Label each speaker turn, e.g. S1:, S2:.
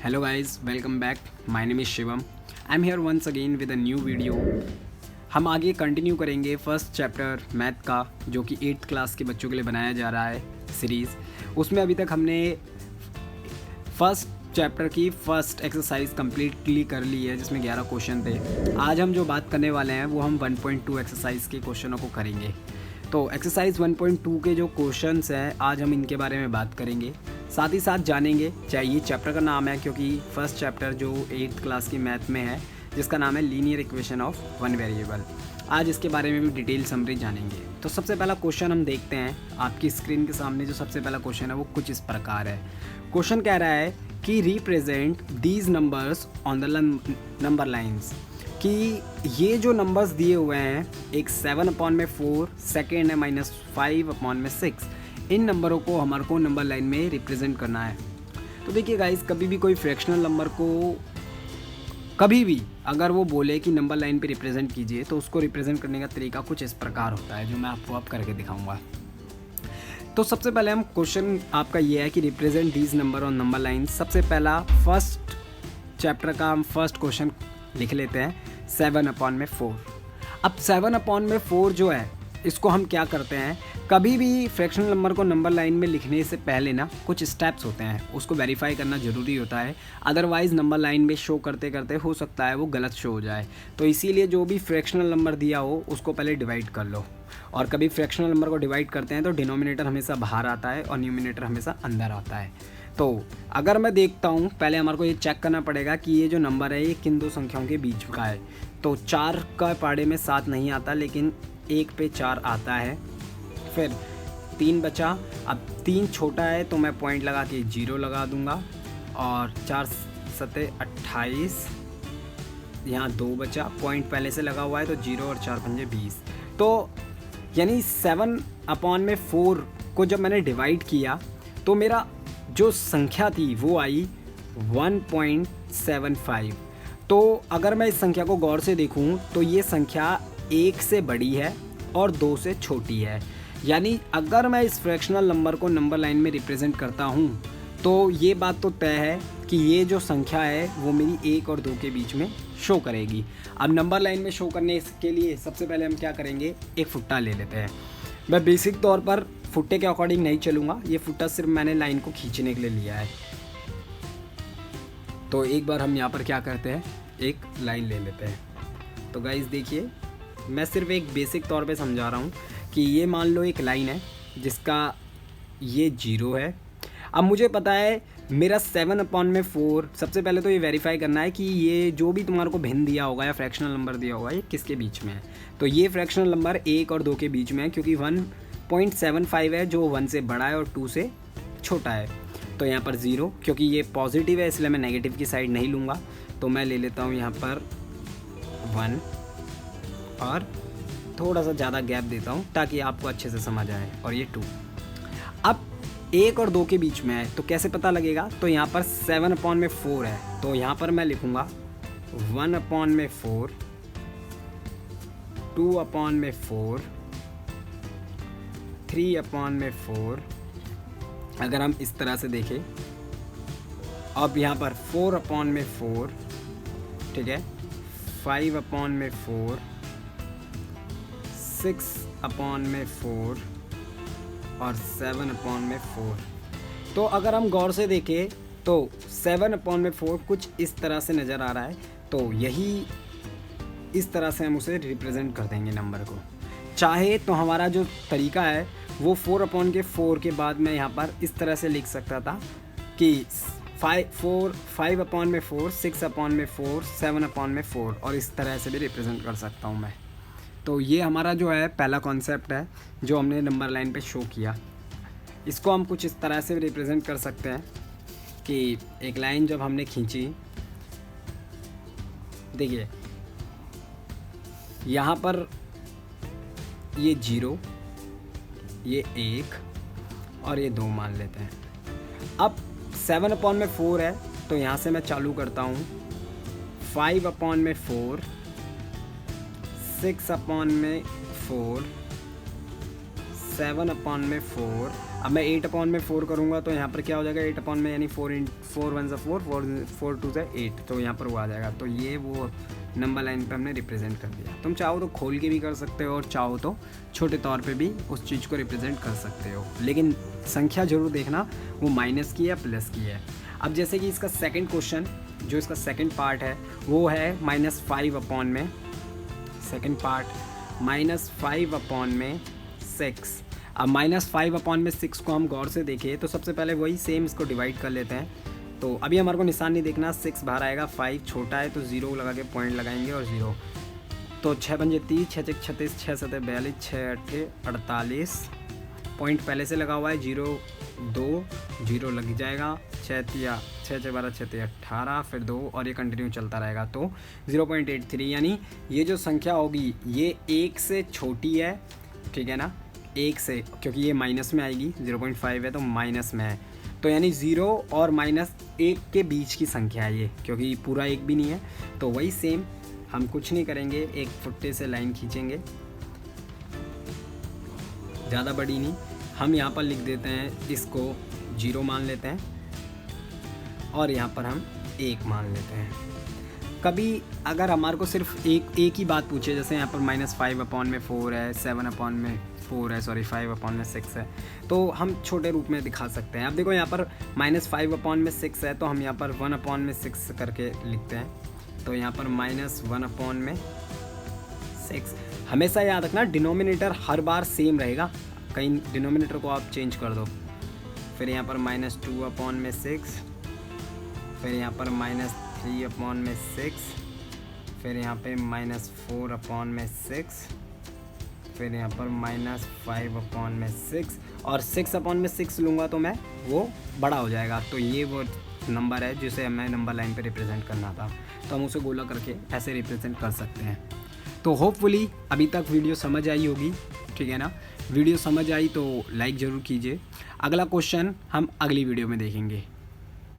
S1: Hello guys, welcome back. My name is Shivam. I'm here once again with a new video. हम आगे continue करेंगे first chapter math का, जो कि 8th class के बच्चों के लिए बनाया जा रहा है सीरीज़। उसमें अभी तक हमने फर्स्ट चैप्टर की फर्स्ट एक्सरसाइज कम्प्लीटली कर ली है, जिसमें 11 क्वेश्चन थे। आज हम जो बात करने वाले हैं वो हम 1.2 एक्सरसाइज के क्वेश्चनों को करेंगे। तो एक्सरसाइज 1.2 के जो क्वेश्चंस हैं आज हम इनके बारे में बात करेंगे, साथ ही साथ जानेंगे। चाहे ये चैप्टर का नाम है, क्योंकि फर्स्ट चैप्टर जो 8th क्लास की मैथ में है, जिसका नाम है linear equation of one variable. आज इसके बारे में भी डिटेल समरी जानेंगे। तो सबसे पहला क्वेश्चन हम देखते हैं। आपकी स्क्रीन के सामने जो सबसे पहला क्वेश्चन है वो कुछ इस प्रकार है। क्वेश्चन कह रहा है कि represent these numbers on the number lines, कि ये जो नंबर्स दिए हुए हैं, एक 7/4, सेकेंड है -5/6, इन नंबरों को हमारे को नंबर लाइन में रिप्रेजेंट करना है। तो देखिए गाइस, कभी भी कोई फ्रैक्शनल नंबर को कभी भी अगर वो बोले कि नंबर लाइन पे रिप्रेजेंट कीजिए, तो उसको रिप्रेजेंट करने का तरीका कुछ इस प्रकार होता है, जो मैं आपको अब करके दिखाऊंगा। तो सबसे पहले हम क्वेश्चन आपका ये है कि represent these number on number line. सबसे पहला फर्स्ट चैप्टर का हम फर्स्ट क्वेश्चन लिख लेते हैं, 7/4। अब 7/4 जो है, इसको हम क्या करते हैं, कभी भी फ्रैक्शनल नंबर को नंबर लाइन में लिखने से पहले ना कुछ स्टेप्स होते हैं, उसको वेरीफाई करना ज़रूरी होता है। अदरवाइज़ नंबर लाइन में शो करते करते हो सकता है वो गलत शो हो जाए। तो इसीलिए जो भी फ्रैक्शनल नंबर दिया हो उसको पहले डिवाइड कर लो। और कभी फ्रैक्शनल नंबर को डिवाइड करते हैं तो डिनोमिनेटर हमेशा बाहर आता है और न्यूमिनेटर हमेशा अंदर आता है। तो अगर मैं देखता हूँ, पहले हमारे को ये चेक करना पड़ेगा कि ये जो नंबर है ये किन दो संख्याओं के बीच का है। तो 4 का पाड़े में 7 नहीं आता, लेकिन 1 पे 4 आता है। फिर 3 बचा। अब 3 छोटा है तो मैं पॉइंट लगा के 0 लगा दूंगा, और 4 7 28, यहाँ 2 बचा, पॉइंट पहले से लगा हुआ है तो 0 और 4 पंजे 20। तो यानी 7/4 को जब मैंने डिवाइड किया तो मेरा जो संख्या थी वो आई 1.75। तो अगर मैं इस संख्या को गौर से देखूं तो ये संख्या 1 से बड़ी है और 2 से छोटी है। यानी अगर मैं इस फ्रैक्शनल नंबर को नंबर लाइन में रिप्रेजेंट करता हूं तो ये बात तो तय है कि ये जो संख्या है वो मेरी 1 और 2 के बीच में शो करेगी। अब नंबर लाइन में शो करने के लिए सबसे पहले हम क्या करेंगे, एक फुट्टा ले लेते हैं। मैं बेसिक तौर पर फुट्टे के अकॉर्डिंग नहीं चलूँगा, ये फुट्टा सिर्फ मैंने लाइन को खींचने के लिए लिया है। तो एक बार हम यहाँ पर क्या करते हैं, एक लाइन ले लेते हैं। तो गाइस देखिए, मैं सिर्फ एक बेसिक तौर पे समझा रहा हूँ कि ये मान लो एक लाइन है जिसका ये 0 है। अब मुझे पता है मेरा 7/4, सबसे पहले तो ये वेरीफाई करना है कि ये जो भी तुम्हारे को भिन्न दिया होगा या फ्रैक्शनल नंबर दिया होगा ये किसके बीच में है। तो ये फ्रैक्शनल नंबर 1 और 2 के बीच में है, क्योंकि 1.75 है जो 1 से बड़ा है और 2 से छोटा है। तो यहाँ पर 0, क्योंकि ये पॉजिटिव है इसलिए मैं नेगेटिव की साइड नहीं लूँगा। तो मैं ले लेता हूँ यहाँ पर 1 और थोड़ा सा ज़्यादा गैप देता हूँ ताकि आपको अच्छे से समझ आए, और ये 2। अब 1 और 2 के बीच में है तो कैसे पता लगेगा, तो यहाँ पर 7/4 है, तो यहाँ पर मैं लिखूँगा 1/4, 2/4, 3/4। अगर हम इस तरह से देखें, अब यहाँ पर 4/4, ठीक है, 5/4, 6/4 और 7/4। तो अगर हम गौर से देखें तो 7/4 कुछ इस तरह से नज़र आ रहा है। तो यही इस तरह से हम उसे रिप्रेजेंट कर देंगे नंबर को। चाहे तो हमारा जो तरीका है वो 4/4 के बाद मैं यहाँ पर इस तरह से लिख सकता था कि 5/4, 6/4, 7/4, और इस तरह से भी रिप्रेजेंट कर सकता हूँ मैं। तो ये हमारा जो है पहला कॉन्सेप्ट है जो हमने नंबर लाइन पे शो किया। इसको हम कुछ इस तरह से रिप्रेजेंट कर सकते हैं कि एक लाइन जब हमने खींची, देखिए यहाँ पर ये 0, ये 1 और ये 2 मान लेते हैं। अब 7/4 है तो यहाँ से मैं चालू करता हूँ 5/4, 6/4, 7/4 अब मैं 8/4 करूँगा तो यहाँ पर क्या हो जाएगा 8 में, यानी 4 1 ज़ा 4, 4 2 ज़ा 8, तो यहाँ पर वो आ जाएगा। तो ये वो नंबर लाइन पे हमने रिप्रेजेंट कर दिया। तुम चाहो तो खोल के भी कर सकते हो और चाहो तो छोटे तौर पे भी उस चीज़ को रिप्रेजेंट कर सकते हो, लेकिन संख्या जरूर देखना वो माइनस की है प्लस की है। अब जैसे कि इसका सेकंड क्वेश्चन, जो इसका सेकंड पार्ट है वो है -5 में, सेकंड पार्ट -5/6। अब -5/6 को हम गौर से देखें तो सबसे पहले वही सेम इसको डिवाइड कर लेते हैं। तो अभी हमारे को निशान नहीं देखना, 6 बाहर आएगा, 5 छोटा है तो 0 लगा के पॉइंट लगाएंगे और 0। तो 6 पंजे 30, 6 छक 36, 6 7 42, 6 8 48, पॉइंट पहले से लगा हुआ है, 0 2 0 लग जाएगा, 6 6 6 12 6 18, फिर 2 और ये कंटिन्यू चलता रहेगा। तो 0.83, यानी ये जो संख्या होगी ये 1 से छोटी है, ठीक है ना, 1 से, क्योंकि ये माइनस में आएगी, 0.5 है तो माइनस में है, तो यानी 0 और -1 के बीच की संख्या है ये, क्योंकि पूरा 1 भी नहीं है। तो वही सेम हम कुछ नहीं करेंगे, एक फुट्टे से लाइन खींचेंगे, ज़्यादा बड़ी नहीं, हम यहाँ पर लिख देते हैं, इसको 0 मान लेते हैं और यहाँ पर हम 1 मान लेते हैं। कभी अगर हमारे को सिर्फ एक ही बात पूछे, जैसे यहाँ पर -5/4 है, 7/4 है, सॉरी 5/6 है, तो हम छोटे रूप में दिखा सकते हैं। अब देखो यहाँ पर -5/6 है तो हम यहाँ पर 1/6 करके लिखते हैं। तो यहाँ पर -1/6, हमेशा याद रखना डिनोमिनेटर हर बार सेम रहेगा, कहीं डिनोमिनेटर को आप चेंज कर दो। फिर यहाँ पर -2/6, फिर यहाँ पर -3/6, फिर यहाँ पे -4/6, फिर यहाँ पर -5/6 और 6/6 लूँगा तो मैं वो बड़ा हो जाएगा। तो ये वो नंबर है जिसे हमें नंबर लाइन पे रिप्रेजेंट करना था, तो हम उसे गोला करके ऐसे रिप्रेजेंट कर सकते हैं। तो होपफुली अभी तक वीडियो समझ आई होगी, ठीक है ना। वीडियो समझ आई तो लाइक ज़रूर कीजिए। अगला क्वेश्चन हम अगली वीडियो में देखेंगे।